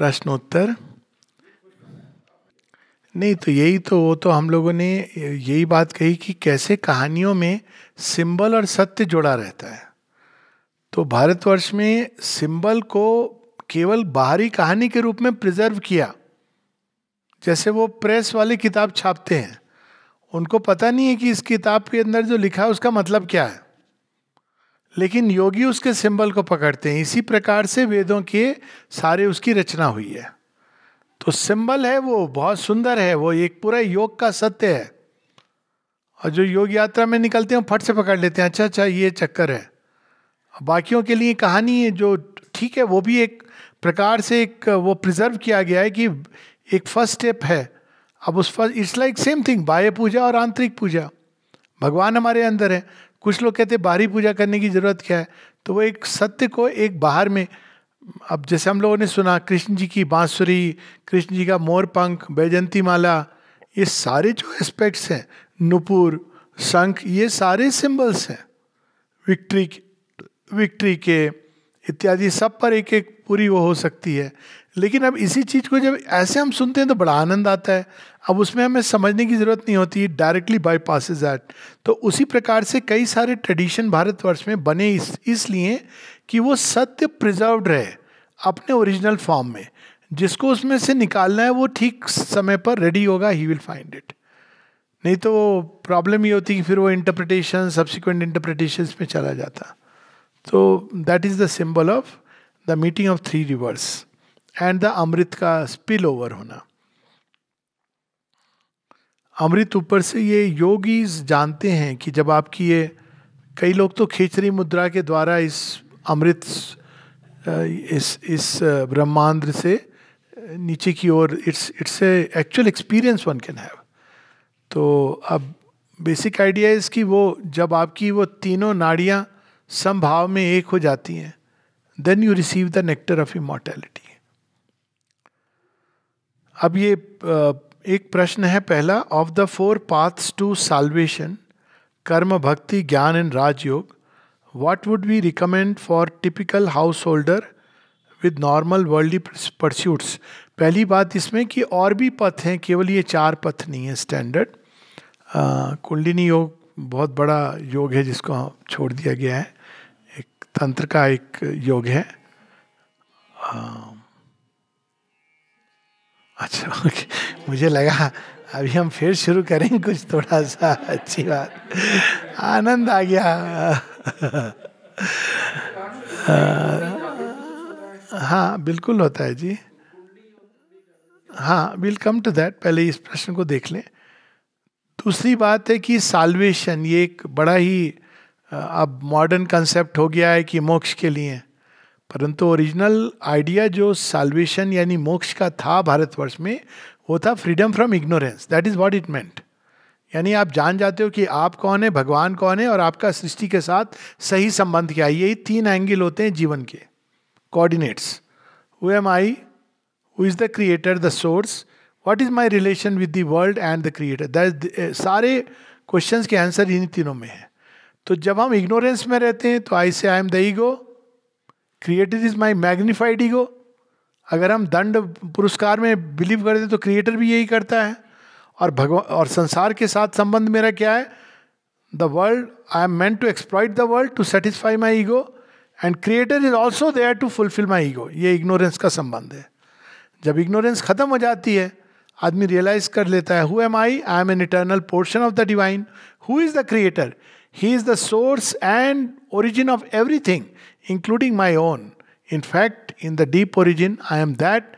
प्रश्न उत्तर। नहीं तो यही तो, वो तो हम लोगों ने यही बात कही कि कैसे कहानियों में सिंबल और सत्य जुड़ा रहता है। तो भारतवर्ष में सिंबल को केवल बाहरी कहानी के रूप में प्रिजर्व किया। जैसे वो प्रेस वाले किताब छापते हैं, उनको पता नहीं है कि इस किताब के अंदर जो लिखा है उसका मतलब क्या है, लेकिन योगी उसके सिंबल को पकड़ते हैं। इसी प्रकार से वेदों के सारे उसकी रचना हुई है। तो सिंबल है वो बहुत सुंदर है, वो एक पूरा योग का सत्य है। और जो योग यात्रा में निकलते हैं फट से पकड़ लेते हैं, अच्छा अच्छा ये चक्कर है। बाकियों के लिए कहानी है जो ठीक है, वो भी एक प्रकार से एक वो प्रिजर्व किया गया है कि एक फर्स्ट स्टेप है। अब उस first, it's like same thing, बाह्य पूजा और आंतरिक पूजा। भगवान हमारे अंदर है। कुछ लोग कहते हैं बाहरी पूजा करने की जरूरत क्या है, तो वो एक सत्य को एक बाहर में, अब जैसे हम लोगों ने सुना कृष्ण जी की बांसुरी, कृष्ण जी का मोर पंख, बैजंती माला, ये सारे जो एस्पेक्ट्स हैं, नुपुर, शंख, ये सारे सिंबल्स हैं विक्ट्री के इत्यादि। सब पर एक एक पूरी वो हो सकती है। लेकिन अब इसी चीज को जब ऐसे हम सुनते हैं तो बड़ा आनंद आता है। अब उसमें हमें समझने की जरूरत नहीं होती, डायरेक्टली बाईपासेस दैट। तो उसी प्रकार से कई सारे ट्रेडिशन भारतवर्ष में बने इसलिए कि वो सत्य प्रिजर्व्ड रहे अपने ओरिजिनल फॉर्म में। जिसको उसमें से निकालना है वो ठीक समय पर रेडी होगा, ही विल फाइंड इट। नहीं तो प्रॉब्लम ये होती कि फिर वो इंटरप्रिटेशन, सब्सिक्वेंट इंटरप्रिटेशन में चला जाता। तो that is the symbol of the meeting of three rivers and the amrit का स्पिल ओवर होना। अमृत ऊपर से ये योगीज जानते हैं कि जब आपकी ये, कई लोग तो खेचरी मुद्रा के द्वारा इस अमृत, इस ब्रह्मांड से नीचे की ओर, it's a actual experience one can have. तो अब बेसिक आइडिया इज कि वो जब आपकी वो तीनों नाड़ियां समभाव में एक हो जाती हैं, then you receive the nectar of immortality. अब ये एक प्रश्न है पहला, of the 4 paths to salvation, karma, bhakti, gyan and rajyoga, what would we recommend for typical householder with normal worldly pursuits. पहली बात इसमें कि और भी पथ हैं, केवल ये 4 पथ नहीं है स्टैंडर्ड। कुंडलिनी योग बहुत बड़ा योग है जिसको छोड़ दिया गया है, एक तंत्र का एक योग है। अच्छा ओके, मुझे लगा अभी हम फिर शुरू करेंगे कुछ थोड़ा सा, अच्छी बात, आनंद आ गया। हाँ बिल्कुल होता है जी। हाँ विल कम टू दैट, पहले इस प्रश्न को देख लें। दूसरी बात है कि साल्वेशन ये एक बड़ा ही अब मॉडर्न कंसेप्ट हो गया है कि मोक्ष के लिए, परंतु ओरिजिनल आइडिया जो साल्वेशन यानी मोक्ष का था भारतवर्ष में, वो था freedom from ignorance. That is what it meant. यानी आप जान जाते हो कि आप कौन है, भगवान कौन है, और आपका सृष्टि के साथ सही संबंध क्या है। यही 3 एंगल होते हैं जीवन के, coordinates. Who am I, who is the creator, the source, what is my relation with the world and the creator. That सारे क्वेश्चंस के आंसर इन्हीं तीनों में है। तो जब हम इग्नोरेंस में रहते हैं तो आई से I am the ego, creator is my magnified ego. अगर हम दंड पुरस्कार में बिलीव करते तो क्रिएटर भी यही करता है। और भगवान और संसार के साथ संबंध मेरा क्या है, the world, I am meant to exploit the world to satisfy my ego, and creator is also there to fulfil my ego. ये इग्नोरेंस का संबंध है। जब इग्नोरेंस खत्म हो जाती है, आदमी रियलाइज कर लेता है, who am I am an eternal portion of the divine. Who is the creator, he is the source and origin of everything including my own. In fact, in the deep origin, I am that.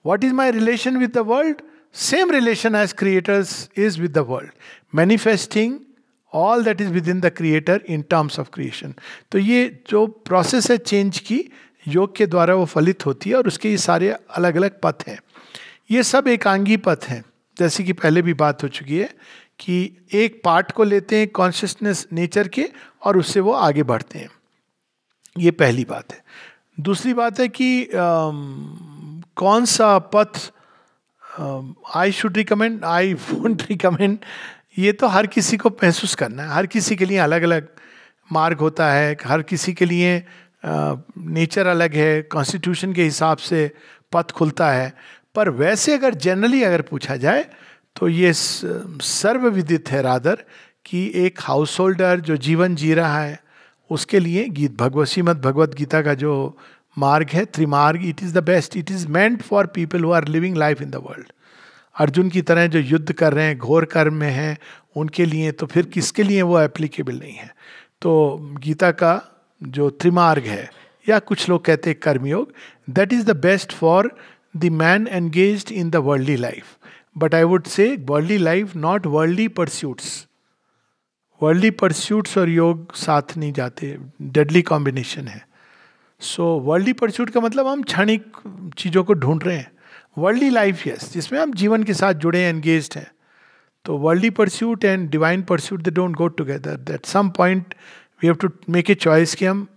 What is my relation with the world? Same relation as creators is with the world. Manifesting all that is within the creator in terms of creation. तो ये जो process है change की, योग के द्वारा वो फलित होती है, और उसके ये सारे अलग अलग पथ हैं। ये सब एकांगी पथ हैं, जैसे कि पहले भी बात हो चुकी है कि एक पार्ट को लेते हैं कॉन्शियसनेस नेचर के, और उससे वो आगे बढ़ते हैं। ये पहली बात है। दूसरी बात है कि कौन सा पथ I should recommend, I won't recommend. ये तो हर किसी को महसूस करना है, हर किसी के लिए अलग अलग मार्ग होता है, हर किसी के लिए नेचर अलग है, कॉन्स्टिट्यूशन के हिसाब से पथ खुलता है। पर वैसे अगर जनरली अगर पूछा जाए तो ये सर्वविदित है रादर कि एक हाउस होल्डर जो जीवन जी रहा है उसके लिए श्रीमद् भगवत गीता का जो मार्ग है, त्रिमार्ग, it is the best. It is meant for people who are living life in the world. Arjun की तरह जो युद्ध कर रहे हैं, घोर कर्म में हैं, उनके लिए तो फिर किसके लिए वो एप्लीकेबल नहीं है। तो गीता का जो त्रिमार्ग है, या कुछ लोग कहते हैं कर्मयोग, that is the best for the man engaged in the worldly life. But I would say worldly life, not worldly pursuits. Worldly pursuits और योग साथ नहीं जाते, डेडली कॉम्बिनेशन है। सो वर्ल्डली परस्यूट का मतलब हम क्षणिक चीज़ों को ढूंढ रहे हैं। वर्ल्डली लाइफ यस, जिसमें हम जीवन के साथ जुड़े, एंगेज्ड हैं। तो worldly pursuit and divine pursuit they don't go together. That some point we have to make a choice कि हम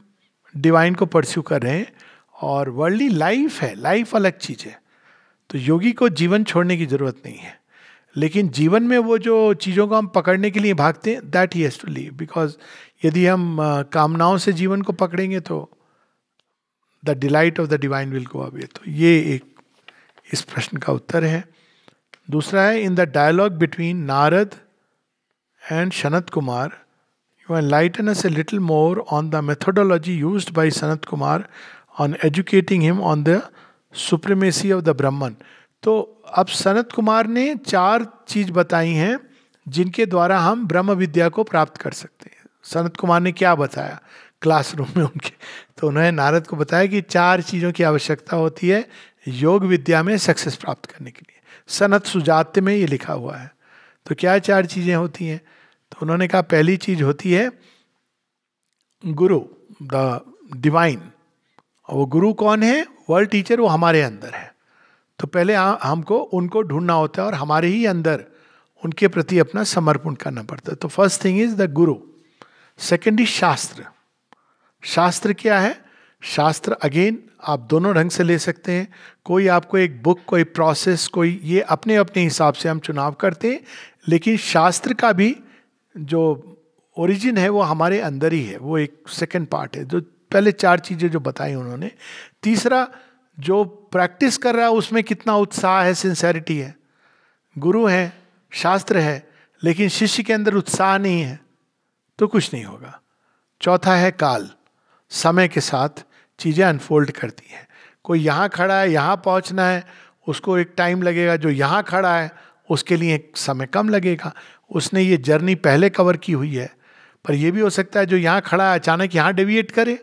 डिवाइन को परस्यू कर रहे हैं, और वर्ल्डली लाइफ है, लाइफ अलग चीज़ है। तो योगी को जीवन छोड़ने की जरूरत नहीं है, लेकिन जीवन में वो जो चीज़ों को हम पकड़ने के लिए भागते हैं, that he has to leave. Because यदि हम कामनाओं से जीवन को पकड़ेंगे तो the delight of the divine will go away. तो ये एक इस प्रश्न का उत्तर है। दूसरा है, in the dialogue between Narada and Sanat Kumar, you enlighten us a little more on the methodology used by Sanat Kumar on educating him on the supremacy of the Brahman. तो अब सनत कुमार ने 4 चीज बताई हैं जिनके द्वारा हम ब्रह्म विद्या को प्राप्त कर सकते हैं। सनत कुमार ने क्या बताया क्लासरूम में उनके? तो उन्होंने नारद को बताया कि 4 चीज़ों की आवश्यकता होती है योग विद्या में सक्सेस प्राप्त करने के लिए। सनत सुजाते में ये लिखा हुआ है। तो क्या 4 चीज़ें होती हैं? तो उन्होंने कहा पहली चीज होती है गुरु, द डिवाइन। और वो गुरु कौन है? वर्ल्ड टीचर, वो हमारे अंदर है। तो पहले हमको उनको ढूंढना होता है और हमारे ही अंदर उनके प्रति अपना समर्पण करना पड़ता है। तो first thing is the Guru. Second is शास्त्र। शास्त्र क्या है? शास्त्र अगेन आप दोनों ढंग से ले सकते हैं। कोई आपको एक बुक, कोई प्रोसेस, कोई ये अपने अपने हिसाब से हम चुनाव करते हैं, लेकिन शास्त्र का भी जो ओरिजिन है वो हमारे अंदर ही है। वो एक सेकंड पार्ट है। जो पहले 4 चीजें जो बताई उन्होंने। तीसरा, जो प्रैक्टिस कर रहा है उसमें कितना उत्साह है, सिंसेरिटी है। गुरु है, शास्त्र है, लेकिन शिष्य के अंदर उत्साह नहीं है तो कुछ नहीं होगा। चौथा है काल। समय के साथ चीजें अनफोल्ड करती हैं। कोई यहाँ खड़ा है, यहाँ पहुँचना है, उसको एक टाइम लगेगा। जो यहाँ खड़ा है उसके लिए एक समय कम लगेगा। उसने ये जर्नी पहले कवर की हुई है। पर यह भी हो सकता है जो यहाँ खड़ा है अचानक यहाँ डेविएट करे,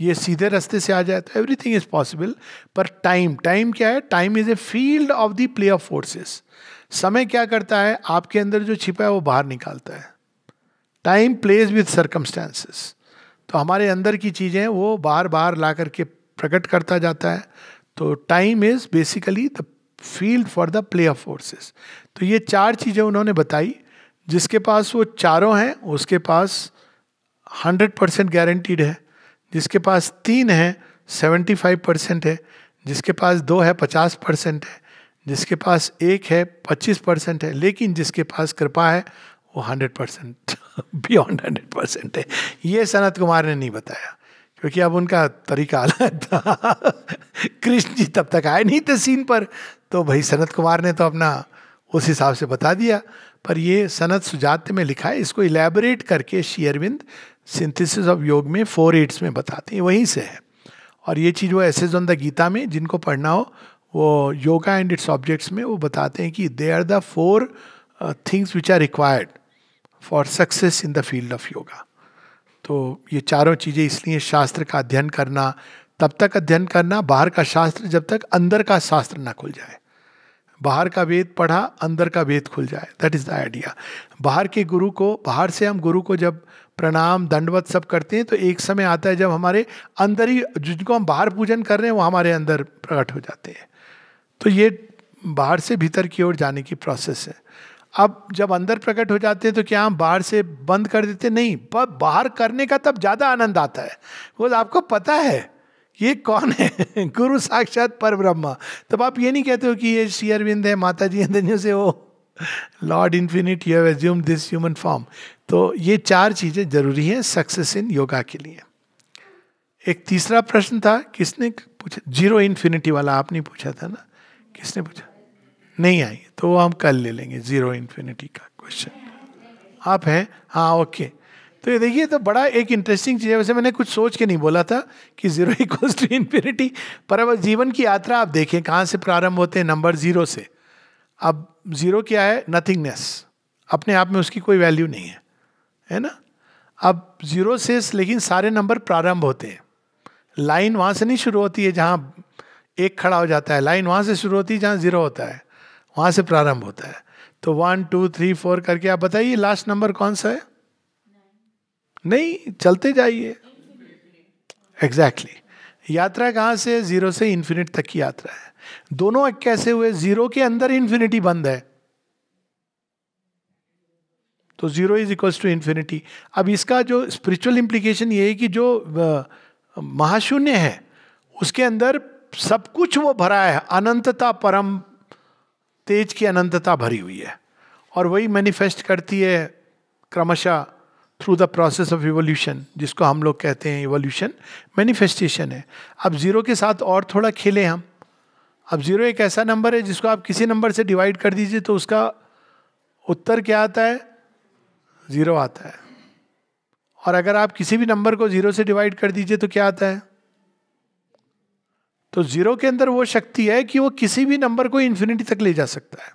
ये सीधे रास्ते से आ जाए। तो एवरीथिंग इज पॉसिबल। पर टाइम क्या है? Time is a field of the play of forces. समय क्या करता है? आपके अंदर जो छिपा है वो बाहर निकालता है। Time plays with circumstances. तो हमारे अंदर की चीजें वो बाहर बाहर ला करके प्रकट करता जाता है। तो time is basically the field for the play of forces. तो ये 4 चीजें उन्होंने बताई। जिसके पास वो चारों हैं उसके पास 100% गारंटीड है। जिसके पास 3 है 75% है। जिसके पास 2 है 50% है। जिसके पास 1 है 25% है। लेकिन जिसके पास कृपा है वो 100% बियॉन्ड 100% है। ये सनत कुमार ने नहीं बताया, क्योंकि अब उनका तरीका अलग था। कृष्ण जी तब तक आए नहीं थे सीन पर, तो भाई सनत कुमार ने तो अपना उस हिसाब से बता दिया। पर ये सनत सुजाते में लिखा है। इसको इलेबोरेट करके श्री अरविंद सिंथेसिस ऑफ योग में 4 8 में बताते हैं, वहीं से है। और ये चीज़ वो एसेज ऑन द गीता में जिनको पढ़ना हो, वो योगा एंड इट्स ऑब्जेक्ट्स में वो बताते हैं कि they are the 4 things which are required for success in the field of yoga. तो ये चारों चीज़ें, इसलिए शास्त्र का अध्ययन करना, तब तक अध्ययन करना बाहर का शास्त्र जब तक अंदर का शास्त्र ना खुल जाए। बाहर का वेद पढ़ा, अंदर का वेद खुल जाए, दैट इज द आइडिया। बाहर के गुरु को, बाहर से हम गुरु को जब प्रणाम दंडवत सब करते हैं तो एक समय आता है जब हमारे अंदर ही, जिनको हम बाहर पूजन कर रहे हैं वो हमारे अंदर प्रकट हो जाते हैं। तो ये बाहर से भीतर की ओर जाने की प्रोसेस है। अब जब अंदर प्रकट हो जाते हैं तो क्या हम बाहर से बंद कर देते? नहीं, पर बाहर करने का तब ज्यादा आनंद आता है। वो आपको पता है ये कौन है, गुरु साक्षात पर ब्रह्मा। तब आप ये नहीं कहते हो कि ये श्री अरविंद है, माता जी हैं, से वो Lord infinite you have assumed this human form. तो ये 4 चीजें जरूरी हैं सक्सेस इन योगा के लिए। एक तीसरा प्रश्न था, किसने पूछा जीरो इन्फिनिटी वाला, आपने पूछा था ना, किसने पूछा? नहीं आई, तो हम कल ले लेंगे जीरो इन्फिनिटी का क्वेश्चन। आप हैं? हाँ, ओके। तो ये देखिए, तो बड़ा एक इंटरेस्टिंग चीज़ है। वैसे मैंने कुछ सोच के नहीं बोला था कि जीरो इक्वल्स टू इन्फिनिटी, पर अब जीवन की यात्रा आप देखें कहाँ से प्रारंभ होते हैं, नंबर जीरो से। अब जीरो क्या है? नथिंगनेस, अपने आप में उसकी कोई वैल्यू नहीं है ना। अब जीरो से लेकिन सारे नंबर प्रारंभ होते हैं। लाइन वहाँ से नहीं शुरू होती है जहाँ एक खड़ा हो जाता है, लाइन वहाँ से शुरू होती है जहाँ जीरो होता है, वहाँ से प्रारंभ होता है। तो 1 2 3 4 करके आप बताइए लास्ट नंबर कौन सा है? नहीं, चलते जाइए। एग्जैक्टली। यात्रा कहाँ से? जीरो से इन्फिनिट तक की यात्रा है। दोनों कैसे हुए? जीरो के अंदर इन्फिनिटी बंद है, तो zero is equals to infinity. अब इसका जो स्पिरिचुअल इंप्लीकेशन ये है कि जो महाशून्य है उसके अंदर सब कुछ वो भरा है, अनंतता, परम तेज की अनंतता भरी हुई है, और वही मैनिफेस्ट करती है क्रमशः through the process of evolution, जिसको हम लोग कहते हैं इवोल्यूशन, मैनिफेस्टेशन है। अब जीरो के साथ और थोड़ा खेलें हम। अब जीरो एक ऐसा नंबर है जिसको आप किसी नंबर से डिवाइड कर दीजिए तो उसका उत्तर क्या आता है? जीरो आता है। और अगर आप किसी भी नंबर को जीरो से डिवाइड कर दीजिए तो क्या आता है? तो जीरो के अंदर वो शक्ति है कि वो किसी भी नंबर को इन्फिनिटी तक ले जा सकता है।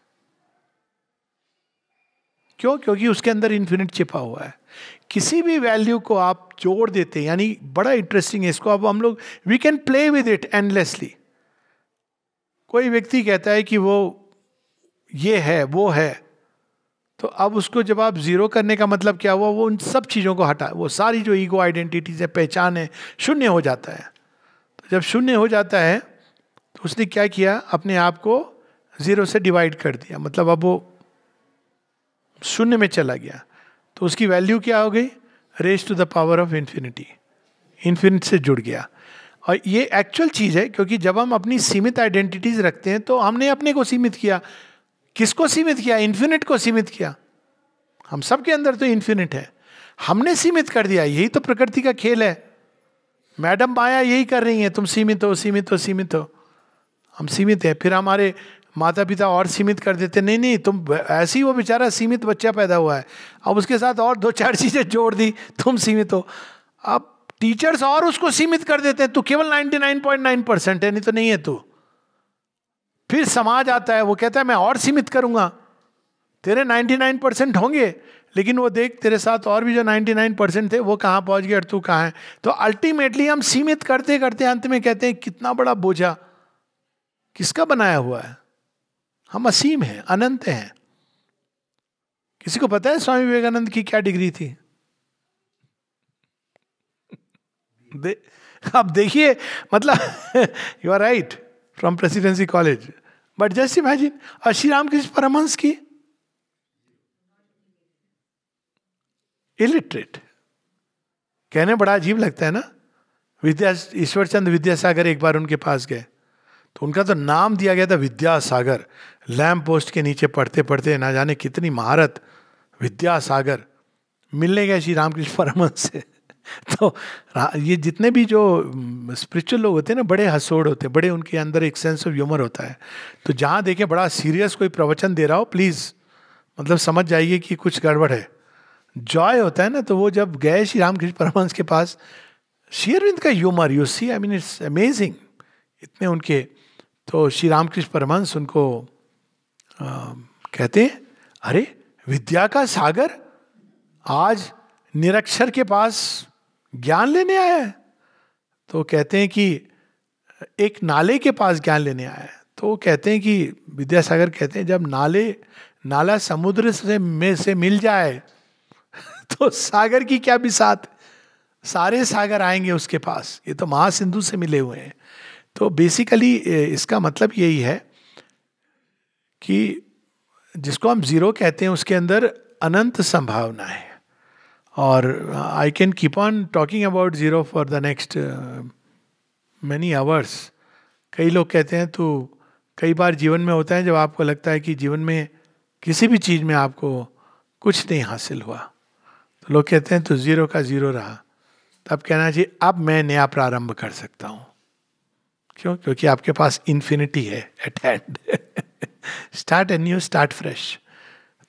क्यों? क्योंकि उसके अंदर इन्फिनिट छिपा हुआ है। किसी भी वैल्यू को आप जोड़ देते हैं, यानी बड़ा इंटरेस्टिंग है इसको। अब हम लोग we can play with it endlessly. कोई व्यक्ति कहता है कि वो ये है वो है, तो अब उसको जब आप जीरो करने का मतलब क्या हुआ? वो उन सब चीज़ों को हटा, वो सारी जो ईगो आइडेंटिटीज है, पहचान है, शून्य हो जाता है। तो जब शून्य हो जाता है तो उसने क्या किया? अपने आप को जीरो से डिवाइड कर दिया, मतलब अब वो शून्य में चला गया। तो उसकी वैल्यू क्या हो गई? Raise to the power of infinity, infinite से जुड़ गया। और ये एक्चुअल चीज़ है, क्योंकि जब हम अपनी सीमित आइडेंटिटीज रखते हैं तो हमने अपने को सीमित किया। किसको सीमित किया? इन्फिनिट को सीमित किया। हम सब के अंदर तो इन्फिनिट है, हमने सीमित कर दिया। यही तो प्रकृति का खेल है। मैडम माया यही कर रही है, तुम सीमित हो, सीमित हो, सीमित हो। हम सीमित हैं, फिर हमारे माता पिता और सीमित कर देते, नहीं नहीं तुम ऐसे ही, वो बेचारा सीमित बच्चा पैदा हुआ है, अब उसके साथ और दो चार चीजें जोड़ दी, तुम सीमित हो। अब टीचर्स और उसको सीमित कर देते हैं, तू केवल 99.9% है, नहीं तो नहीं है तू। फिर समाज आता है, वो कहता है मैं और सीमित करूंगा, तेरे 99% होंगे, लेकिन वो देख तेरे साथ और भी जो 99% थे वो कहाँ पहुंच गए और तू कहाँ है। तो अल्टीमेटली हम सीमित करते करते अंत में कहते हैं कितना बड़ा बोझा किसका बनाया हुआ है? हम असीम हैं, अनंत हैं। किसी को पता है स्वामी विवेकानंद की क्या डिग्री थी? अब देखिए, मतलब you are right, from Presidency College, but just imagine. और श्री रामकृष्ण परमहंस की इलिटरेट। कहने बड़ा अजीब लगता है ना। ईश्वरचंद विद्यासागर एक बार उनके पास गए तो उनका तो नाम दिया गया था विद्यासागर। लैम्प पोस्ट के नीचे पढ़ते पढ़ते ना जाने कितनी महारत, विद्यासागर। मिलने गए श्री रामकृष्ण परमहंस से। तो ये जितने भी जो स्पिरिचुअल लोग होते हैं ना, बड़े हंसोड़ होते हैं, बड़े उनके अंदर एक सेंस ऑफ ह्यूमर होता है। तो जहाँ देखें बड़ा सीरियस कोई प्रवचन दे रहा हो, प्लीज मतलब समझ जाइए कि कुछ गड़बड़ है। जॉय होता है ना। तो वो जब गए श्री रामकृष्ण परमहंस के पास, श्री अरविंद का humour, you see, I mean it's amazing, इतने उनके। तो श्री रामकृष्ण परमहंस उनको कहते हैं, अरे विद्या का सागर आज निरक्षर के पास ज्ञान लेने आया है। तो कहते हैं कि एक नाले के पास ज्ञान लेने आया है। तो कहते हैं कि विद्यासागर कहते हैं जब नाला समुद्र से मिल जाए तो सागर की क्या बिसात, सारे सागर आएंगे उसके पास, ये तो महासिंधु से मिले हुए हैं। तो बेसिकली इसका मतलब यही है कि जिसको हम जीरो कहते हैं उसके अंदर अनंत संभावना है। और I can keep on talking about zero for the next many hours. कई लोग कहते हैं, तो कई बार जीवन में होता है जब आपको लगता है कि जीवन में किसी भी चीज़ में आपको कुछ नहीं हासिल हुआ, तो लोग कहते हैं तो जीरो का जीरो रहा, तब कहना चाहिए अब मैं नया प्रारंभ कर सकता हूँ। क्यों? क्योंकि आपके पास इन्फिनिटी है eight hand. Start and new, start fresh.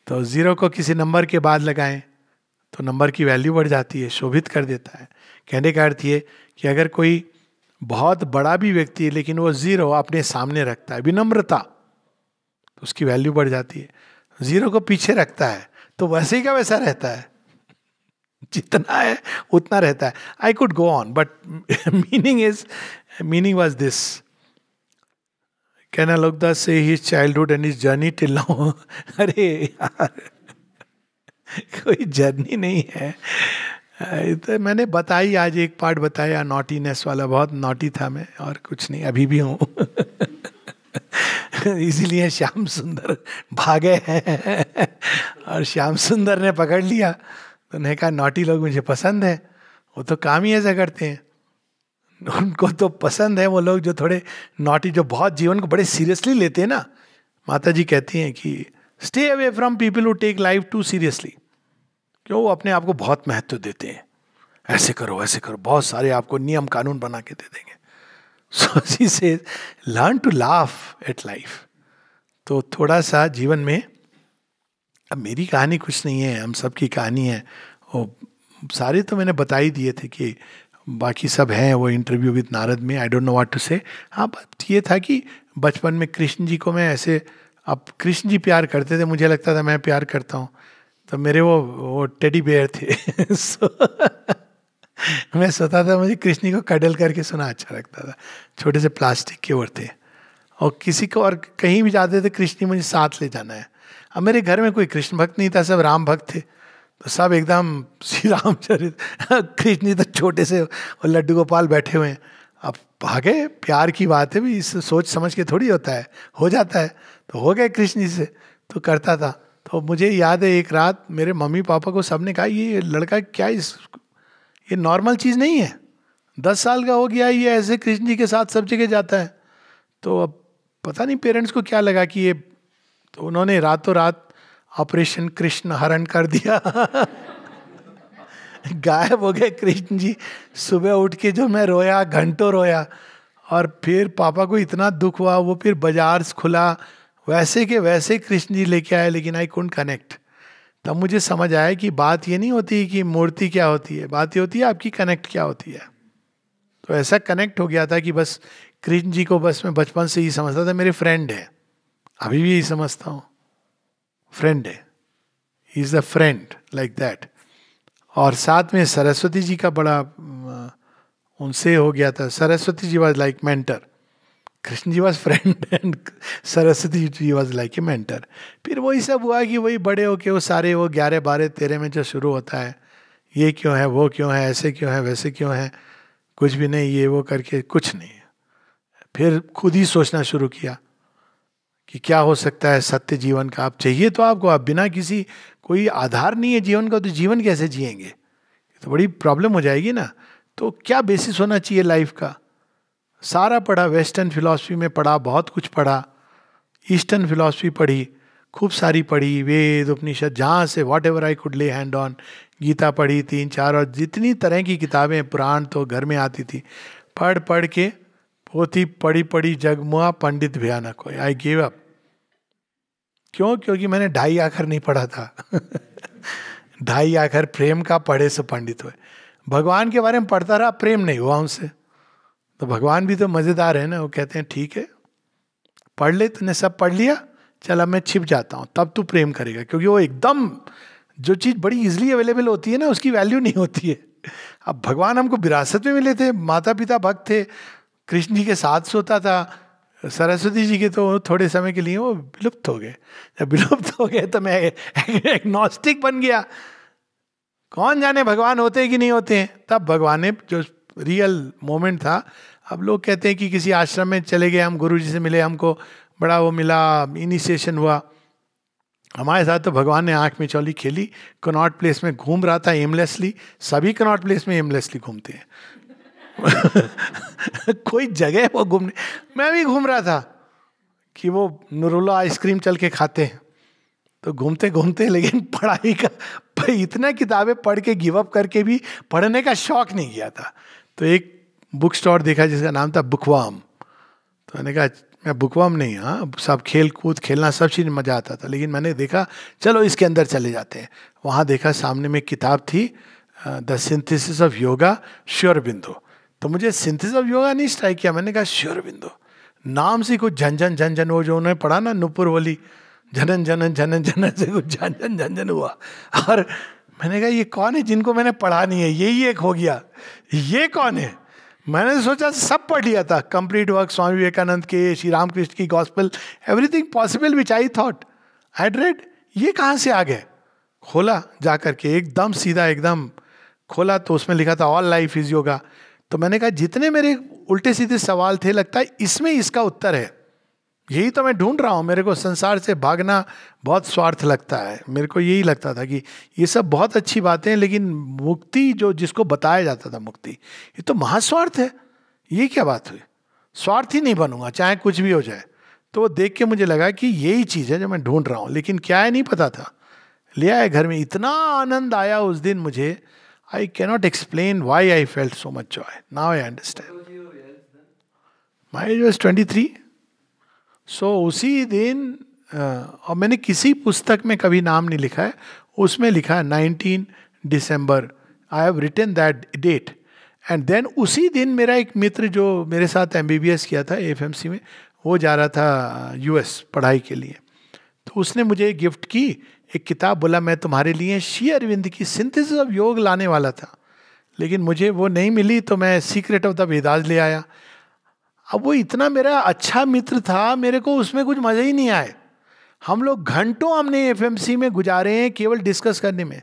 तो 0 को किसी नंबर के बाद लगाएं तो नंबर की वैल्यू बढ़ जाती है, शोभित कर देता है। कहने का अर्थ ये कि अगर कोई बहुत बड़ा भी व्यक्ति है लेकिन वो 0 अपने सामने रखता है, विनम्रता, तो उसकी वैल्यू बढ़ जाती है। 0 को पीछे रखता है तो वैसे ही का वैसा रहता है, जितना है उतना रहता है। I could go on but meaning was this. Can लोकदास से his childhood and his journey till now. अरे यार, कोई जर्नी नहीं है। तो मैंने बताई, आज एक पार्ट बताया नॉटीनेस वाला, बहुत नॉटी था मैं, और कुछ नहीं, अभी भी हूँ। इसीलिए श्याम सुंदर भागे हैं और श्याम सुंदर ने पकड़ लिया। तो उन्हें कहा नॉटी लोग मुझे पसंद है, वो तो काम ही ऐसा करते हैं, उनको तो पसंद है वो लोग जो थोड़े नॉटी, जो बहुत जीवन को बड़े सीरियसली लेते हैं ना। माता जी कहती हैं कि stay away from people who take life too seriously. क्यों? वो अपने आप को बहुत महत्व देते हैं, ऐसे करो ऐसे करो, बहुत सारे आपको नियम कानून बना के दे देंगे। So she says learn to laugh at life. तो थोड़ा सा जीवन में, अब मेरी कहानी कुछ नहीं है, हम सब की कहानी है। वो सारे तो मैंने बता ही दिए थे कि बाकी सब हैं वो इंटरव्यू विद नारद में, I don't know what to say. हाँ, बात ये था कि बचपन में कृष्ण जी को मैं ऐसे, अब कृष्ण जी प्यार करते थे, मुझे लगता था मैं प्यार करता हूँ, तो मेरे वो टेडी बेयर थे। so, मैं सोचता था मुझे कृष्ण जी को कडल करके सुना अच्छा लगता था। छोटे से प्लास्टिक के और थे, और किसी को और कहीं भी जाते थे कृष्ण जी मुझे साथ ले जाना है। अब मेरे घर में कोई कृष्ण भक्त नहीं था, सब राम भक्त थे, तो सब एकदम श्री रामचरित। कृष्ण जी तो छोटे से और लड्डू गोपाल बैठे हुए हैं। अब भागे, प्यार की बात है भी, इस सोच समझ के थोड़ी होता है, हो जाता है। तो हो गए कृष्ण जी से, तो करता था। तो मुझे याद है एक रात मेरे मम्मी पापा को सबने कहा ये लड़का क्या, ये नॉर्मल चीज़ नहीं है, 10 साल का हो गया, ये ऐसे कृष्ण जी के साथ सब जगह जाता है। तो अब पता नहीं पेरेंट्स को क्या लगा कि ये, तो उन्होंने रातों रात ऑपरेशन कृष्ण हरण कर दिया। गायब हो गए कृष्ण जी। सुबह उठ के जो मैं रोया, घंटों रोया, और फिर पापा को इतना दुख हुआ, वो फिर बाजार खुला, वैसे के वैसे कृष्ण जी लेके आए, लेकिन आई कुडंट कनेक्ट। तब मुझे समझ आया कि बात ये नहीं होती कि मूर्ति क्या होती है, बात ये होती है आपकी कनेक्ट क्या होती है। तो ऐसा कनेक्ट हो गया था कि बस कृष्ण जी को बस मैं बचपन से ही समझता था मेरे फ्रेंड है, अभी भी यही समझता हूँ, फ्रेंड है, he is the friend like that. और साथ में सरस्वती जी का बड़ा उनसे हो गया था। Saraswati ji was like mentor, Krishna ji was friend and Saraswati ji was like a mentor. फिर वही सब हुआ कि वही बड़े होके वो सारे वो 11, 12, 13 में जो शुरू होता है, ये क्यों है, वो क्यों है, ऐसे क्यों है, वैसे क्यों है, कुछ भी नहीं, ये वो करके कुछ नहीं। फिर खुद ही सोचना शुरू किया कि क्या हो सकता है सत्य जीवन का। आप चाहिए तो आपको, आप बिना किसी, कोई आधार नहीं है जीवन का, तो जीवन कैसे जिएंगे, तो बड़ी प्रॉब्लम हो जाएगी ना। तो क्या बेसिस होना चाहिए लाइफ का। सारा पढ़ा, वेस्टर्न फिलॉसफी में पढ़ा, बहुत कुछ पढ़ा, ईस्टर्न फिलॉसफी पढ़ी, खूब सारी पढ़ी, वेद उपनिषद, जहाँ से व्हाट एवर आई कुड ले हैंड ऑन, गीता पढ़ी 3-4, और जितनी तरह की किताबें, पुराण तो घर में आती थी, पढ़ पढ़ के पोथी पढ़ी पढ़ी जगमुआ पंडित भयानक हो, आई गिव अप। क्यों? क्योंकि मैंने 2.5 अक्षर नहीं पढ़ा था। 2.5 अक्षर प्रेम का पढ़े से पंडित हुए। भगवान के बारे में पढ़ता रहा, प्रेम नहीं हुआ उनसे। तो भगवान भी तो मजेदार है ना, वो कहते हैं ठीक है पढ़ ले, तूने सब पढ़ लिया, चल अब मैं छिप जाता हूँ, तब तू प्रेम करेगा। क्योंकि वो एकदम, जो चीज़ बड़ी इजीली अवेलेबल होती है ना, उसकी वैल्यू नहीं होती है। अब भगवान हमको विरासत में मिले थे, माता पिता भक्त थे, कृष्ण जी के साथ सोता था, सरस्वती जी के तो थोड़े समय के लिए वो विलुप्त हो गए। जब विलुप्त हो गए तो मैं एग्नोस्टिक बन गया, कौन जाने भगवान होते हैं कि नहीं होते हैं। तब भगवान ने जो रियल मोमेंट था, अब लोग कहते हैं कि किसी आश्रम में चले गए, हम गुरु जी से मिले, हमको बड़ा वो मिला, इनिशिएशन हुआ। हमारे साथ तो भगवान ने आंख में चौली खेली, कनॉट प्लेस में घूम रहा था एमलेसली, सभी कनॉट प्लेस में एमलेसली घूमते हैं। कोई जगह वो घूमने, मैं भी घूम रहा था कि वो नूरुल्ला आइसक्रीम चल के खाते हैं, तो घूमते घूमते, लेकिन पढ़ाई का इतना किताबें पढ़ के गिव अप करके भी पढ़ने का शौक नहीं किया था। तो एक बुक स्टोर देखा जिसका नाम था बुकवाम, तो मैंने कहा मैं बुकवर्म नहीं, हाँ सब खेल कूद खेलना सब चीज़ मज़ा आता था, लेकिन मैंने देखा चलो इसके अंदर चले जाते हैं। वहाँ देखा सामने में किताब थी the synthesis of yoga Shri Aurobindo. तो मुझे सिंथेसिस ऑफ योगा नहीं स्ट्राइक किया, मैंने कहा श्री अरबिंदो नाम से कुछ झंझन झंझन, वो जो उन्होंने पढ़ा ना नुपुर वाली जनन जनन जनन जनन से कुछ झंझन झंझन हुआ। और मैंने कहा ये कौन है जिनको मैंने पढ़ा नहीं है, यही एक हो गया, ये कौन है। मैंने सोचा सब पढ़ लिया था, कंप्लीट वर्क स्वामी विवेकानंद के, श्री रामकृष्ण की gospel, everything possible which I thought I read, ये कहाँ से आ गए। खोला जा करके एकदम सीधा एकदम खोला तो उसमें लिखा था ऑल लाइफ इज योगा। तो मैंने कहा जितने मेरे उल्टे सीधे सवाल थे लगता है इसमें इसका उत्तर है, यही तो मैं ढूंढ रहा हूँ। मेरे को संसार से भागना बहुत स्वार्थ लगता है, मेरे को यही लगता था कि ये सब बहुत अच्छी बातें हैं, लेकिन मुक्ति जो जिसको बताया जाता था मुक्ति, ये तो महास्वार्थ है। ये क्या बात हुई, स्वार्थ ही नहीं बनूंगा चाहे कुछ भी हो जाए। तो वो देख के मुझे लगा कि यही चीज़ है जो मैं ढूंढ रहा हूँ, लेकिन क्या है नहीं पता था। ले आए घर में, इतना आनंद आया उस दिन मुझे, I cannot explain why I felt so much Joy, now I understand. My age was 23। सो उसी दिन और मैंने किसी पुस्तक में कभी नाम नहीं लिखा है, उसमें लिखा है 19 दिसंबर, I have written that date. And then उसी दिन मेरा एक मित्र जो मेरे साथ MBBS किया था AFMC में, वो जा रहा था US पढ़ाई के लिए, तो उसने मुझे गिफ्ट की एक किताब, बोला मैं तुम्हारे लिए श्री अरविंद की सिंथेसिस ऑफ योग लाने वाला था, लेकिन मुझे वो नहीं मिली, तो मैं सीक्रेट ऑफ द वेदास ले आया। अब वो इतना मेरा अच्छा मित्र था, मेरे को उसमें कुछ मज़ा ही नहीं आए। हम लोग घंटों हमने FMC में गुजारे हैं केवल डिस्कस करने में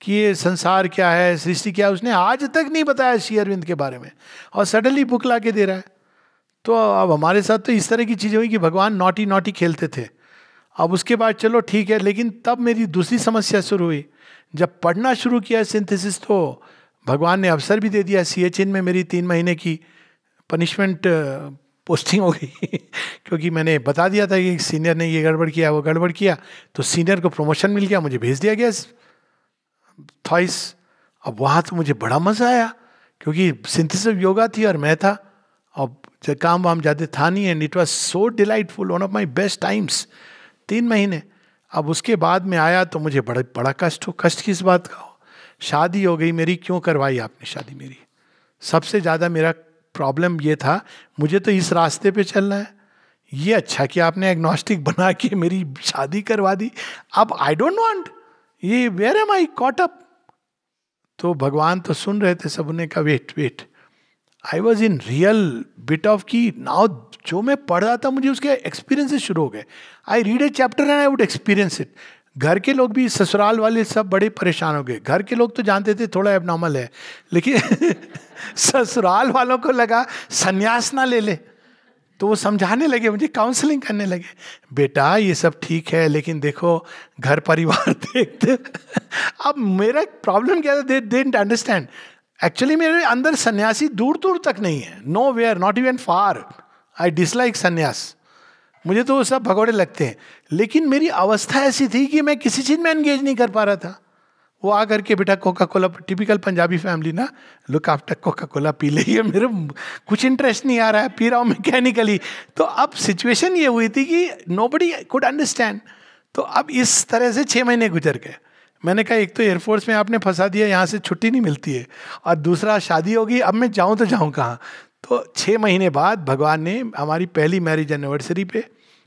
कि ये संसार क्या है, सृष्टि क्या है। उसने आज तक नहीं बताया श्री अरविंद के बारे में, और सडनली बुक ला के दे रहा है। तो अब हमारे साथ तो इस तरह की चीज़ें हुई कि भगवान नॉटी नॉटी खेलते थे। अब उसके बाद चलो ठीक है, लेकिन तब मेरी दूसरी समस्या शुरू हुई। जब पढ़ना शुरू किया सिंथेसिस, तो भगवान ने अवसर भी दे दिया। CHN में मेरी 3 महीने की पनिशमेंट पोस्टिंग हो गई क्योंकि मैंने बता दिया था कि सीनियर ने ये गड़बड़ किया वो गड़बड़ किया, तो सीनियर को प्रमोशन मिल गया, मुझे भेज दिया गया थॉइस। अब वहाँ तो मुझे बड़ा मज़ा आया क्योंकि सिंथेसिस ऑफ योगा थी और मैं था, अब काम वाम ज़्यादा था नहीं, and it was so delightful, one of my best times 3 महीने। अब उसके बाद में आया तो मुझे बड़ा कष्ट हो। कष्ट किस बात का हो, शादी हो गई मेरी, क्यों करवाई आपने शादी मेरी। सबसे ज़्यादा मेरा प्रॉब्लम ये था, मुझे तो इस रास्ते पे चलना है, ये अच्छा कि आपने एग्नोस्टिक बना के मेरी शादी करवा दी। अब आई डोंट वांट, ये where am I caught up. तो भगवान तो सुन रहे थे, सब ने कहा wait. I was in real bit of की नाउ, जो मैं पढ़ रहा था मुझे उसके एक्सपीरियंसेस शुरू हो गए। I read A chapter and I would experience it. घर के लोग भी, ससुराल वाले सब बड़े परेशान हो गए। घर के लोग तो जानते थे थोड़ा एबनॉर्मल है, लेकिन ससुराल वालों को लगा सन्यास ना ले ले, तो वो समझाने लगे मुझे, काउंसलिंग करने लगे, बेटा ये सब ठीक है लेकिन देखो घर परिवार देखते। अब मेरा प्रॉब्लम क्या था, दे डिडंट अंडरस्टैंड। एक्चुअली मेरे अंदर सन्यासी दूर दूर तक नहीं है, nowhere, not even far. I dislike sannyas, मुझे तो वो सब भगोड़े लगते हैं। लेकिन मेरी अवस्था ऐसी थी कि मैं किसी चीज़ में एंगेज नहीं कर पा रहा था। वो आ करके बेटा Coca Cola, typical Punjabi family ना, लुक आफ्टर कोका कोला पी ली। मेरे कुछ इंटरेस्ट नहीं आ रहा है, पी रहा हूँ मैकेनिकली। तो अब सिचुएशन ये हुई थी कि नोबडी कुड अंडरस्टैंड। तो अब इस तरह से 6 महीने गुजर गए। मैंने कहा एक तो एयरफोर्स में आपने फंसा दिया, यहाँ से छुट्टी नहीं मिलती है, और दूसरा शादी होगी, अब मैं जाऊँ तो जाऊँ कहाँ। तो 6 महीने बाद भगवान ने हमारी पहली मैरिज एनिवर्सरी पे,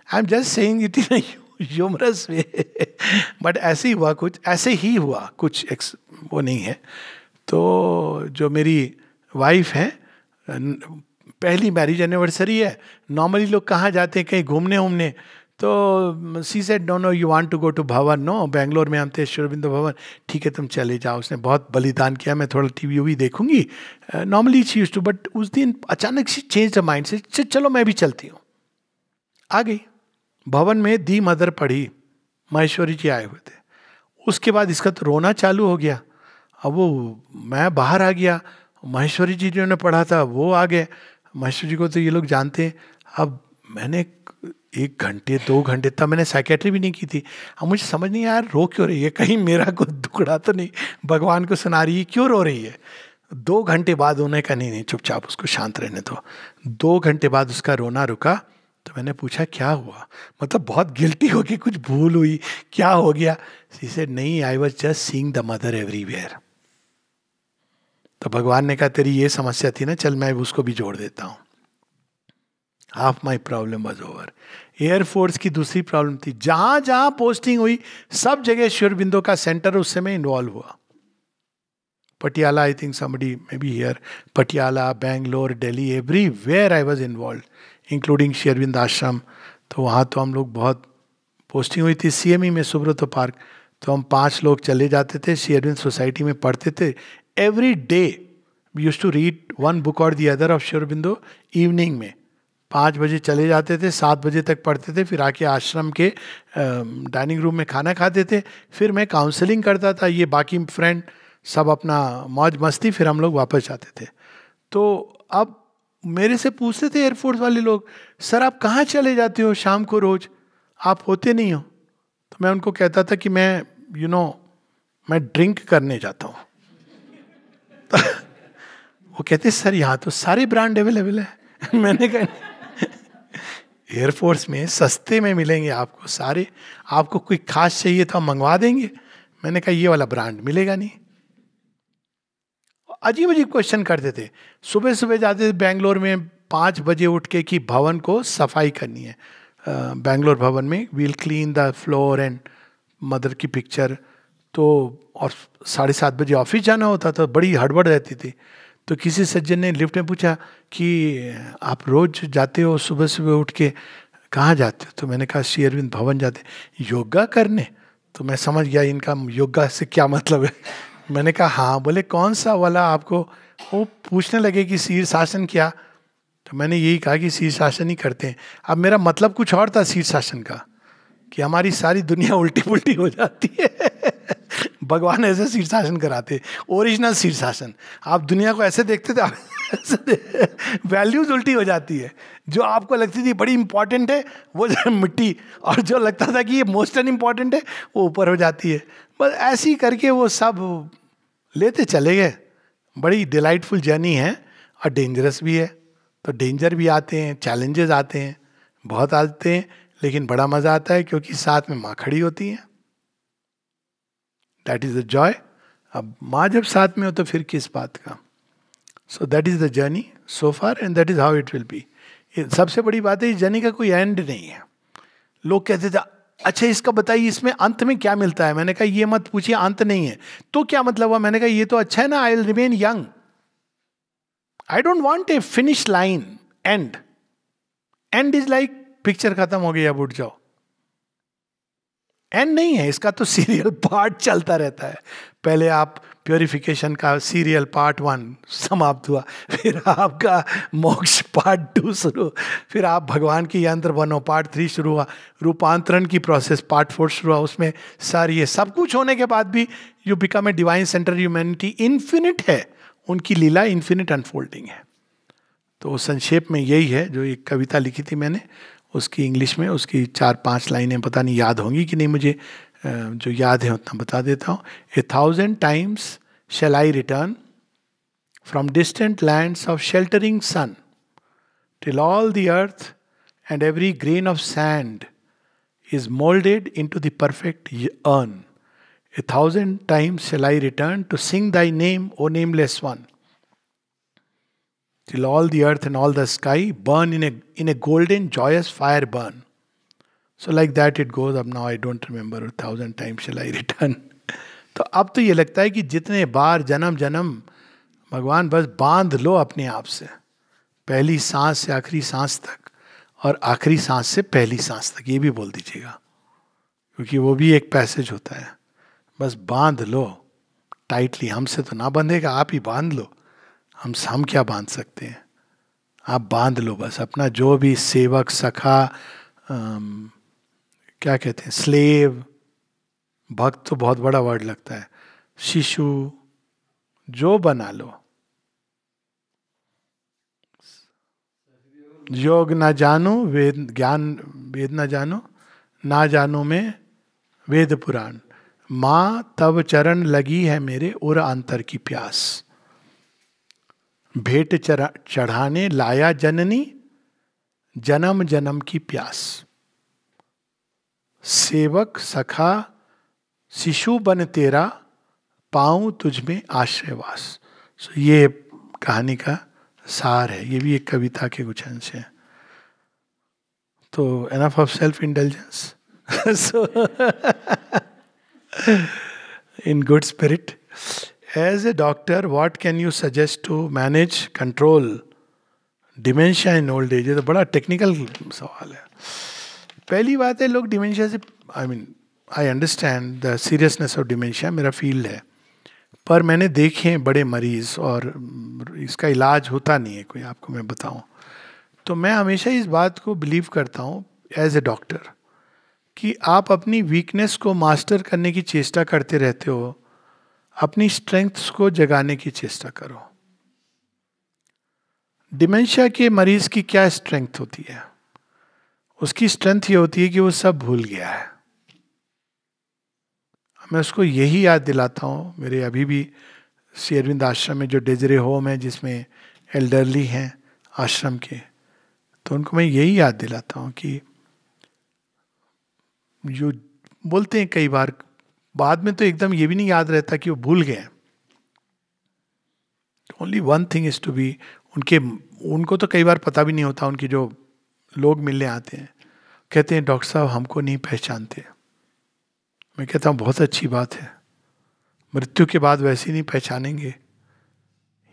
I am just saying it in humorous way, but ऐसे ही हुआ, कुछ ऐसे ही हुआ, कुछ वो नहीं है। तो जो मेरी वाइफ है, पहली मैरिज एनिवर्सरी है। नॉर्मली लोग कहाँ जाते हैं, कहीं घूमने उमने, तो she said no you want to go to Bhavan, no Bangalore में हम थे श्री अरबिंदो भवन, ठीक है तुम चले जाओ। उसने बहुत बलिदान किया, मैं थोड़ा TV भी देखूंगी, normally she used to, but उस दिन अचानक से चेंज द माइंड से, चलो मैं भी चलती हूँ। आ गई भवन में, दी मदर पढ़ी, महेश्वरी जी आए हुए थे। उसके बाद इसका तो रोना चालू हो गया। अब वो मैं बाहर आ गया, महेश्वरी जी जिन्होंने पढ़ा था वो आ गए। महेश्वरी जी को तो ये लोग जानते हैं। अब मैंने 1 घंटे 2 घंटे, तब मैंने साइकेट्री भी नहीं की थी। अब मुझे समझ नहीं यार रो क्यों रही है, कहीं मेरा कोई दुखड़ा तो नहीं, भगवान को सुना रही है, क्यों रो रही है। 2 घंटे बाद उन्हें कहा नहीं नहीं चुपचाप उसको शांत रहने दो। 2 घंटे बाद उसका रोना रुका तो मैंने पूछा क्या हुआ, मतलब बहुत गिल्टी हो गई, कुछ भूल हुई, क्या हो गया? शी सेड नहीं, I was just seeing the mother everywhere. तो भगवान ने कहा तेरी ये समस्या थी ना, चल मैं उसको भी जोड़ देता हूं। Half my problem was over. Air force की दूसरी प्रॉब्लम थी, जहां जहां पोस्टिंग हुई सब जगह श्री अरबिंदो का सेंटर उस समय इन्वॉल्व हुआ। Patiala, I think somebody maybe here, Patiala, Bangalore, Delhi, everywhere I was involve, including Shri Aurobindo ashram. तो वहाँ तो हम लोग बहुत पोस्टिंग हुई थी। CME में सुब्रतो पार्क, तो हम 5 लोग चले जाते थे, श्री अरविंद सोसाइटी में पढ़ते थे। Every day we used to read one book और the other of Shri Aurobindo. Evening में 5 बजे चले जाते थे, 7 बजे तक पढ़ते थे, फिर आके आश्रम के डाइनिंग रूम में खाना खाते थे। फिर मैं काउंसलिंग करता था, ये बाकी फ्रेंड सब अपना मौज मस्ती, फिर हम लोग वापस जाते थे। तो अब मेरे से पूछते थे एयरफोर्स वाले लोग, सर आप कहाँ चले जाते हो शाम को रोज, आप होते नहीं हो? तो मैं उनको कहता था कि मैं मैं ड्रिंक करने जाता हूँ। तो वो कहते सर यहाँ तो सारे ब्रांड अवेलेबल है। मैंने कहा एयरफोर्स में सस्ते में मिलेंगे आपको सारे, आपको कोई खास चाहिए तो हम मंगवा देंगे। मैंने कहा ये वाला ब्रांड मिलेगा नहीं। अजीब अजीब क्वेश्चन करते थे। सुबह सुबह जाते थे बैंगलोर में 5 बजे उठ के कि भवन को सफाई करनी है, बैंगलोर भवन में we'll clean the floor and Mother की पिक्चर। तो और 7:30 बजे ऑफिस जाना होता था, बड़ी हड़बड़ रहती थी। तो किसी सज्जन ने लिफ्ट में पूछा कि आप रोज जाते हो सुबह सुबह उठ के, कहाँ जाते हो? तो मैंने कहा श्री अरविंद भवन जाते, योगा करने। तो मैं समझ गया इनका योगा से क्या मतलब है। मैंने कहा हाँ। बोले कौन सा वाला आपको? वो पूछने लगे कि शीर्षासन क्या? तो मैंने यही कहा कि शीर्षासन ही करते हैं। अब मेरा मतलब कुछ और था शीर्षासन का, कि हमारी सारी दुनिया उल्टी पुल्टी हो जाती है। भगवान ऐसे शीर्षासन कराते, ओरिजिनल शीर्षासन। आप दुनिया को ऐसे देखते थे, वैल्यूज उल्टी हो जाती है। जो आपको लगती थी बड़ी इंपॉर्टेंट है वो मिट्टी, और जो लगता था कि ये मोस्ट अनइम्पॉर्टेंट है वो ऊपर हो जाती है। बस ऐसे ही करके वो सब लेते चले गए। बड़ी डिलाइटफुल जर्नी है और डेंजरस भी है। तो डेंजर भी आते हैं, चैलेंजेस आते हैं, बहुत आते हैं, लेकिन बड़ा मजा आता है क्योंकि साथ में माँ खड़ी होती है। That is the Joy. अब माँ जब साथ में हो तो फिर किस बात का। So that is the journey so far and that is how it will be. सबसे बड़ी बात है इस जर्नी का कोई एंड नहीं है। लोग कहते थे अच्छा इसका बताइए इसमें अंत में क्या मिलता है। मैंने कहा ये मत पूछिए, अंत नहीं है तो क्या मतलब हुआ? मैंने कहा ये तो अच्छा है ना, I will remain young, I don't want a finish line, and. And is like picture खत्म हो गई अब उठ जाओ, एंड नहीं है इसका। तो सीरियल पार्ट चलता रहता है। पहले आप प्योरिफिकेशन का सीरियल पार्ट 1 समाप्त हुआ, फिर आपका मोक्ष पार्ट 2 शुरू, फिर आप भगवान की यंत्र बनो पार्ट 3 शुरू हुआ, रूपांतरण की प्रोसेस पार्ट 4 शुरू हुआ। उसमें सारी ये सब कुछ होने के बाद भी you become a divine centre humanity. Infinite है उनकी लीला, इन्फिनिट अनफोल्डिंग है। तो संक्षेप में यही है। जो एक कविता लिखी थी मैंने, उसकी इंग्लिश में उसकी 4-5 लाइनें पता नहीं याद होंगी कि नहीं, मुझे जो याद है उतना बता देता हूँ। 1,000 times shall I return from distant lands of sheltering sun, till all the earth and every grain of sand is molded into the perfect urn. 1,000 times shall I return to sing thy name, O nameless one, till all the earth and all the sky burn in a golden joyous fire burn. So like that it goes. Up now I don't remember 1,000 times shall I return. तो अब तो ये लगता है कि जितने बार जन्म जन्म भगवान बस बांध लो अपने आप से, पहली सांस से आखिरी सांस तक, और आखिरी सांस से पहली सांस तक, ये भी बोल दीजिएगा क्योंकि वो भी एक पैसेज होता है। बस बांध लो टाइटली, हमसे तो ना बंधेगा, आप ही बांध लो। हम क्या बांध सकते हैं? आप बांध लो बस अपना जो भी सेवक, सखा, क्या कहते हैं, स्लेव, भक्त तो बहुत बड़ा वर्ड लगता है, शिशु, जो बना लो। योग ना जानो वेद, ज्ञान वेद ना जानो, ना जानो में वेद पुराण, माँ तब चरण लगी है मेरे और अंतर की प्यास। भेंट चढ़ाने लाया जननी, जन्म जन्म की प्यास। सेवक सखा शिशु बन तेरा, पाऊं तुझ में आश्रयवास। सो ये कहानी का सार है। ये भी एक कविता के कुछ अंश हैं। तो enough of self intelligence. So in good spirit. As a doctor, what can you suggest to manage, control dementia in old age? ये तो बड़ा टेक्निकल सवाल है। पहली बात है, लोग डिमेंशिया से, I understand the seriousness of dementia, मेरा फील्ड है, पर मैंने देखे हैं बड़े मरीज और इसका इलाज होता नहीं है कोई, आपको मैं बताऊं। तो मैं हमेशा इस बात को बिलीव करता हूँ एज ए डॉक्टर कि आप अपनी वीकनेस को मास्टर करने की चेष्टा करते रहते हो, अपनी स्ट्रेंथ्स को जगाने की चेष्टा करो। डिमेंशिया के मरीज की क्या स्ट्रेंथ होती है? उसकी स्ट्रेंथ ये होती है कि वो सब भूल गया है। मैं उसको यही याद दिलाता हूँ, मेरे अभी भी श्री अरविंद आश्रम में जो डेजरे होम है जिसमें एल्डरली हैं आश्रम के, तो उनको मैं यही याद दिलाता हूँ कि जो बोलते हैं कई बार, बाद में तो एकदम ये भी नहीं याद रहता कि वो भूल गए। Only one thing is to be, उनको तो कई बार पता भी नहीं होता, उनकी जो लोग मिलने आते हैं कहते हैं डॉक्टर साहब हमको नहीं पहचानते। मैं कहता हूँ बहुत अच्छी बात है, मृत्यु के बाद वैसे ही नहीं पहचानेंगे।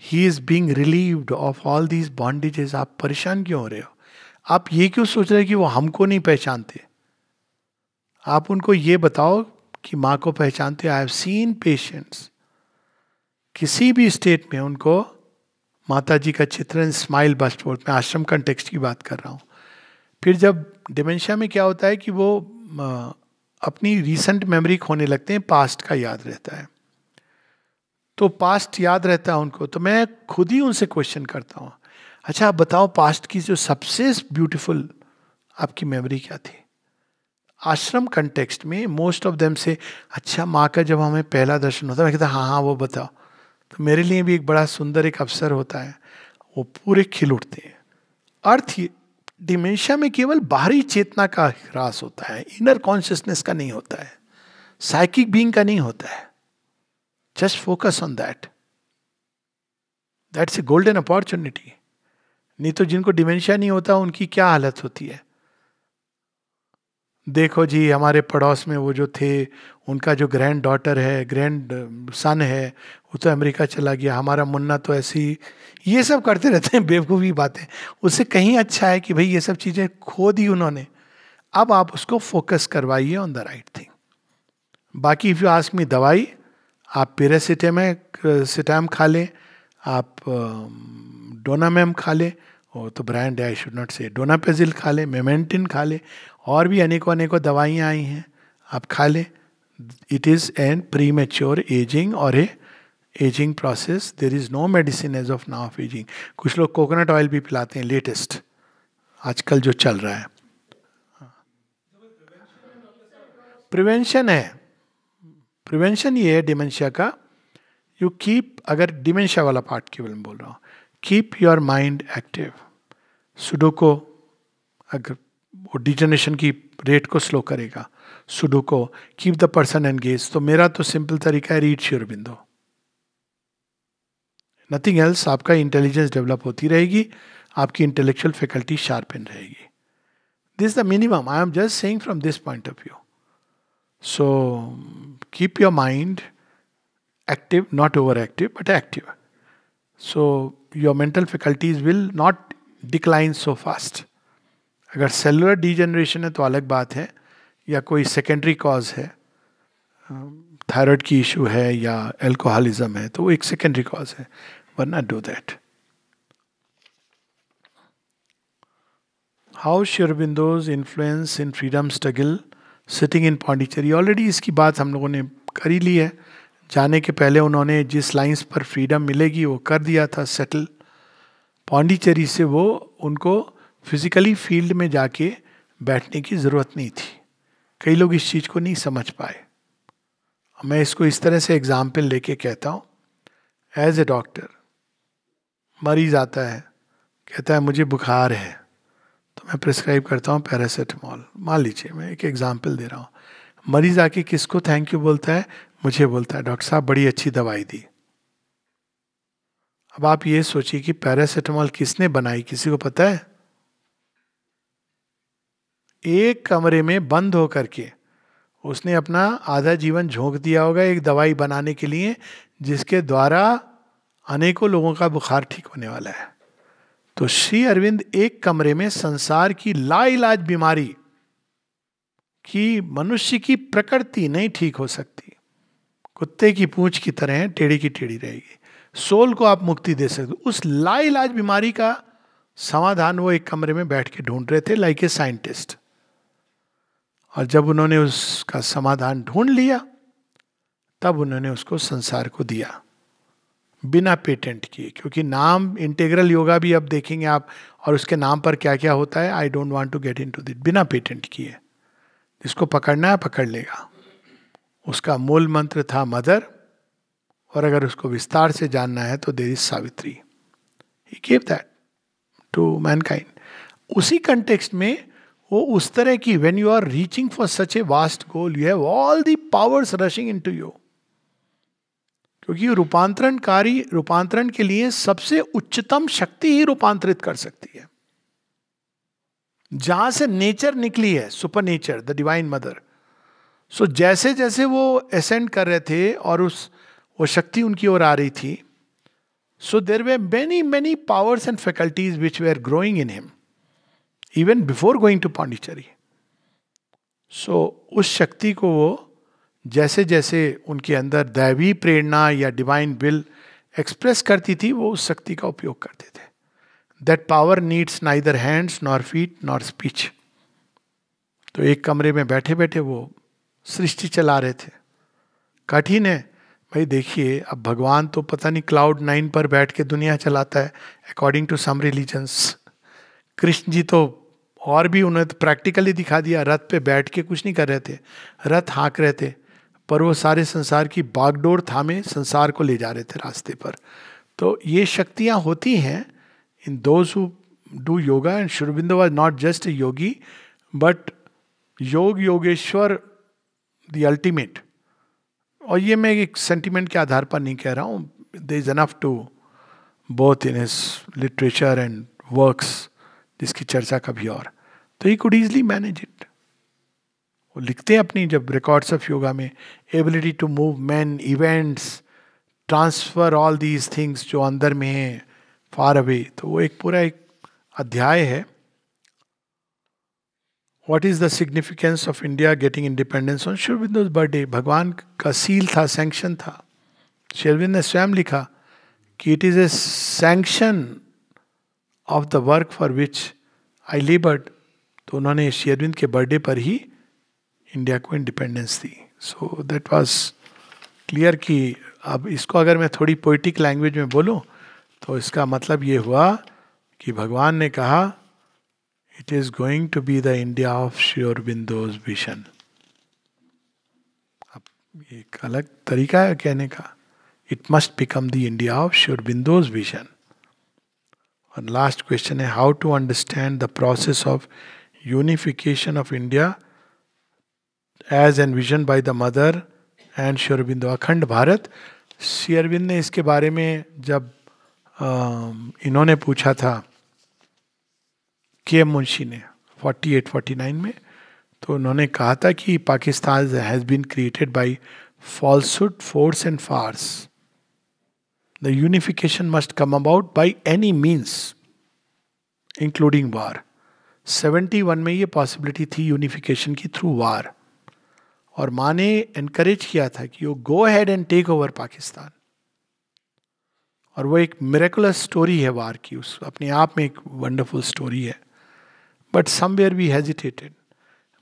He is being relieved of all these bondages. आप परेशान क्यों हो रहे हो? आप ये क्यों सोच रहे हो कि वो हमको नहीं पहचानते? आप उनको ये बताओ कि माँ को पहचानते। आई हैव सीन पेशेंट्स किसी भी स्टेट में, उनको माता जी का चित्रण स्माइल बस्ट फोर्थ, मैं आश्रम कंटेक्स्ट की बात कर रहा हूँ। फिर जब डिमेंशिया में क्या होता है कि वो अपनी रीसेंट मेमोरी खोने लगते हैं, पास्ट का याद रहता है, तो पास्ट याद रहता है उनको। तो मैं खुद ही उनसे क्वेश्चन करता हूँ, अच्छा आप बताओ पास्ट की जो सबसे ब्यूटीफुल आपकी मेमोरी क्या थी? आश्रम कंटेक्स्ट में मोस्ट ऑफ देम से, अच्छा माँ का जब हमें पहला दर्शन होता है, मैं कहता हाँ हाँ वो बताओ। तो मेरे लिए भी एक बड़ा सुंदर एक अवसर होता है, वो पूरे खिल उठते हैं। अर्थ डिमेंशिया में केवल बाहरी चेतना का ह्रास होता है, इनर कॉन्शियसनेस का नहीं होता है, साइकिक बीइंग का नहीं होता है। Just focus on that, that's a golden opportunity. नहीं तो जिनको डिमेंशिया नहीं होता उनकी क्या हालत होती है। देखो जी, हमारे पड़ोस में वो जो थे, उनका जो ग्रैंड डॉटर है, ग्रैंड सन है, वो तो अमेरिका चला गया, हमारा मुन्ना तो ऐसी, ये सब करते रहते हैं बेवकूफ़ी बातें। उससे कहीं अच्छा है कि भाई ये सब चीज़ें खो दी उन्होंने, अब आप उसको फोकस करवाइए ऑन द राइट थिंग। बाकी इफ़ यू आस्क मी, दवाई आप पैरासिटाम खा लें, आप डोनामेम खा लें, वो तो ब्रांड है, आई शुड नॉट से, डोनापेजिल खा लें, मेमेंटिन खा लें, और भी अनेकों अनेकों दवाइयाँ आई हैं, आप खा लें। It is an premature aging और a aging process. There is no medicine as of now of aging. कुछ लोग कोकोनट ऑयल भी पिलाते हैं, लेटेस्ट आजकल जो चल रहा है। प्रिवेंशन है, प्रिवेंशन ये है डिमेंशिया का, यू कीप, अगर डिमेंशिया वाला पार्ट केवल मैं बोल रहा हूँ, keep your mind active. Sudoku अगर वो डिजनरेशन की रेट को स्लो करेगा, Sudoku keep the person engage. तो मेरा तो सिंपल तरीका है, read Shri Aurobindo, nothing else. आपका इंटेलिजेंस डेवलप होती रहेगी, आपकी इंटेलेक्चुअल फैकल्टी शार्पन रहेगी। This is the minimum, I am just saying from this point of view. So keep your mind active, not overactive, but active. So your mental faculties will not decline so fast. अगर cellular degeneration है तो अलग बात है, या कोई secondary cause है, thyroid की इशू है या एल्कोहलिज्म है, तो वो एक सेकेंडरी कॉज है, वरना do that. How Shri Aurobindo's influence in freedom struggle sitting in Pondicherry. Already इसकी बात हम लोगों ने कर ही ली है। जाने के पहले उन्होंने जिस लाइंस पर फ्रीडम मिलेगी वो कर दिया था सेटल। पौंडीचेरी से वो, उनको फिजिकली फील्ड में जाके बैठने की ज़रूरत नहीं थी। कई लोग इस चीज़ को नहीं समझ पाए। मैं इसको इस तरह से एग्जाम्पल लेके कहता हूँ, एज ए डॉक्टर मरीज आता है, कहता है मुझे बुखार है, तो मैं प्रिस्क्राइब करता हूँ पैरासीटामोल, मान लीजिए, मैं एक एग्जांपल दे रहा हूँ। मरीज आके किसको थैंक यू बोलता है? मुझे बोलता है डॉक्टर साहब बड़ी अच्छी दवाई दी। अब आप ये सोचिए कि पैरासीटामोल किसने बनाई, किसी को पता है? एक कमरे में बंद होकर के उसने अपना आधा जीवन झोंक दिया होगा एक दवाई बनाने के लिए, जिसके द्वारा अनेकों लोगों का बुखार ठीक होने वाला है। तो श्री अरविंद एक कमरे में संसार की लाइलाज बीमारी कि मनुष्य की प्रकृति नहीं ठीक हो सकती, कुत्ते की पूंछ की तरह है, टेढ़ी की टेढ़ी रहेगी, सोल को आप मुक्ति दे सकते हो, उस लाइलाज बीमारी का समाधान वो एक कमरे में बैठ के ढूंढ रहे थे लाइक ए साइंटिस्ट। और जब उन्होंने उसका समाधान ढूंढ लिया तब उन्होंने उसको संसार को दिया बिना पेटेंट किए। क्योंकि नाम इंटीग्रल योगा भी अब देखेंगे आप, और उसके नाम पर क्या क्या होता है, I don't want to get into this, बिना पेटेंट किए। जिसको पकड़ना है पकड़ लेगा। उसका मूल मंत्र था मदर, और अगर उसको विस्तार से जानना है तो there is Savitri. He give that to mankind. उसी कंटेक्स्ट में वो उस तरह की, when you are reaching for such a vast goal, you have all the powers rushing into you. क्योंकि रूपांतरण के लिए सबसे उच्चतम शक्ति ही रूपांतरित कर सकती है। जहां से नेचर निकली है, super nature, the divine mother. So जैसे जैसे वो असेंड कर रहे थे और वो शक्ति उनकी ओर आ रही थी, so there were many many powers and faculties which were growing in him even before going to Pondicherry. So उस शक्ति को वो जैसे जैसे उनके अंदर दैवी प्रेरणा या डिवाइन विल एक्सप्रेस करती थी, वो उस शक्ति का उपयोग करते थे। That power needs neither hands nor feet nor speech. तो एक कमरे में बैठे बैठे वो सृष्टि चला रहे थे। कठिन है भाई। देखिए अब भगवान तो पता नहीं क्लाउड 9 पर बैठ के दुनिया चलाता है according to some religions. Krishna ji तो और भी, उन्होंने तो प्रैक्टिकली दिखा दिया, रथ पे बैठ के कुछ नहीं कर रहे थे, रथ हाँक रहे थे, पर वो सारे संसार की बागडोर थामे संसार को ले जा रहे थे रास्ते पर। तो ये शक्तियाँ होती हैं in those who do yoga. And Shri Aurobindo was not just a Yogi but Yogeshwar the ultimate. और ये मैं एक सेंटिमेंट के आधार पर नहीं कह रहा हूँ, there is enough to both in his literature and works, जिसकी चर्चा कभी और। तो he could easily manage it. वो लिखते हैं अपनी जब रिकॉर्ड्स ऑफ योगा में, ability to move man, events, transfer all these things जो अंदर में है फार अवे। तो वो एक पूरा एक अध्याय है। What is the significance of India getting independence on Shri Aurobindo's birthday. भगवान का सील था, सैंक्शन था। श्री अरबिंद ने स्वयं लिखा कि it is a sanction of the work for which आई लेबर्ड। तो उन्होंने श्री अरबिंद के बर्थडे पर ही इंडिया को independence the. So that was clear कि अब इसको अगर मैं थोड़ी पोइटिक लैंग्वेज में बोलूं तो इसका मतलब ये हुआ कि भगवान ने कहा it is going to be the India of Shri Aurobindo's vision. अब एक अलग तरीका है कहने का, it must become the India of Shri Aurobindo's vision. और लास्ट क्वेश्चन है, how to understand the process of unification of India as envision by the Mother and Shri Aurobindo. अखंड भारत, श्री अरबिंद ने इसके बारे में जब इन्होंने पूछा था के मुंशी ने 48-49 में, तो उन्होंने कहा था कि Pakistan has been created by falsehood, force and farce. The unification must come about by any means including war. 71 में ये पॉसिबिलिटी थी यूनिफिकेशन की थ्रू वार, और माँ ने एनकरेज किया था कि you go ahead and take over Pakistan. और वो एक मिरेकुलस स्टोरी है वार की, उस अपने आप में एक वंडरफुल स्टोरी है। But somewhere we hesitated.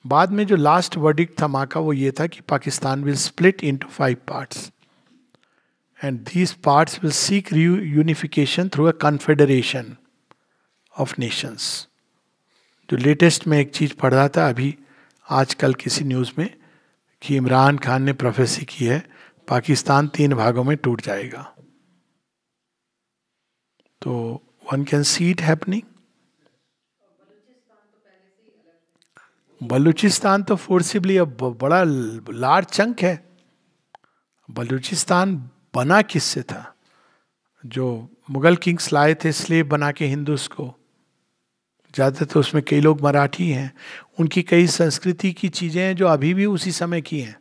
बाद में जो लास्ट वर्डिक्ट था माँ का वो ये था कि Pakistan will split into 5 parts and these parts will seek unification through a confederation of Nations. जो लेटेस्ट में एक चीज पढ़ रहा था अभी आजकल किसी न्यूज़ में कि इमरान खान ने प्रोफेसी की है पाकिस्तान 3 भागों में टूट जाएगा। तो one can see it happening. Balochistan तो फोर्सिबली अब बड़ा लार्ज चंक है. बलूचिस्तान बना किससे था? जो मुगल किंग्स लाए थे स्लेव बना के हिंदूस को. ज़्यादातर उसमें कई लोग मराठी हैं. उनकी कई संस्कृति की चीज़ें हैं जो अभी भी उसी समय की हैं.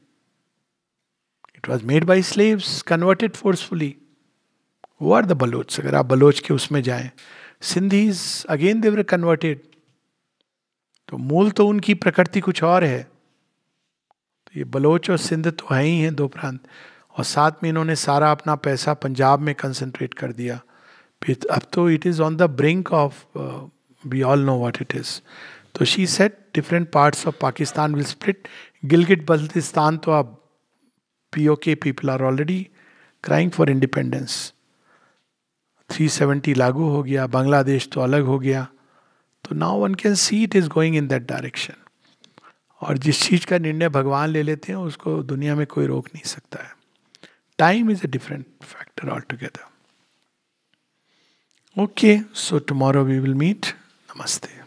It was made by slaves converted forcefully. वो आर द बलोच. अगर आप बलोच के उसमें जाएं, Sindhis again they were converted. तो मूल तो उनकी प्रकृति कुछ और है. तो ये बलोच और सिंध तो है ही हैं दो प्रांत. और साथ में इन्होंने सारा अपना पैसा पंजाब में कंसंट्रेट कर दिया. फिर अब तो it is on the brink of, we all know what it is. तो she said different parts of Pakistan will split. Gilgit Baltistan तो अब PoK people are already crying for independence. 370 लागू हो गया. बांग्लादेश तो अलग हो गया. तो now one can see it is going in that direction. और जिस चीज़ का निर्णय भगवान ले लेते हैं उसको दुनिया में कोई रोक नहीं सकता है. Time is a different factor all together. Okay, so tomorrow we will meet. नमस्ते.